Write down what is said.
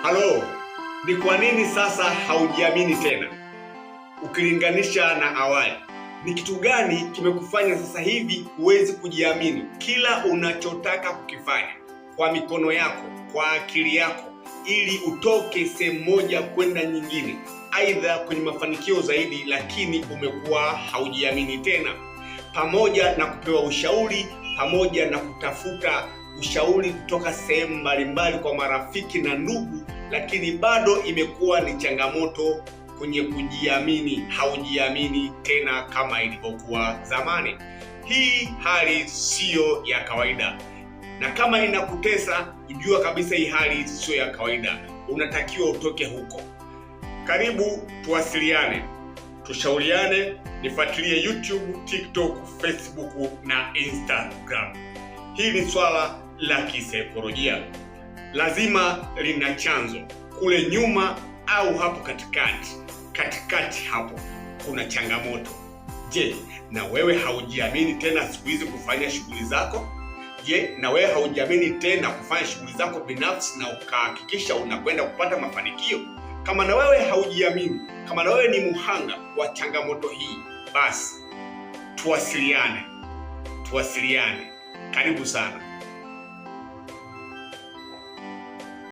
Halo, ni kwa nini sasa haujiamini tena ukilinganisha na awali? Ni kitu gani kimekufanya sasa hivi huwezi kujiamini kila unachotaka kukifanya kwa mikono yako, kwa akili yako, ili utoke sehemu moja kwenda nyingine, aidha kwenye mafanikio zaidi, lakini umekuwa haujiamini tena? Pamoja na kupewa ushauri, pamoja na kutafuta ushauri kutoka sehemu mbalimbali kwa marafiki na ndugu, lakini bado imekuwa ni changamoto kwenye kujiamini. Haujiamini tena kama ilivyokuwa zamani. Hii hali siyo ya kawaida, na kama inakutesa, jua kabisa hii hali siyo ya kawaida. Unatakiwa utoke huko. Karibu tuwasiliane, tushauriane. Nifuatilie YouTube, TikTok, Facebook na Instagram. Hili ni swala la kisaikolojia, lazima lina chanzo kule nyuma au hapo katikati hapo kuna changamoto. Je, na wewe haujiamini tena siku hizi kufanya shughuli zako? Je, na wewe haujiamini tena kufanya shughuli zako binafsi na ukahakikisha unakwenda kupata mafanikio? Kama na wewe haujiamini, kama na wewe ni muhanga wa changamoto hii, basi tuwasiliane. Karibu sana.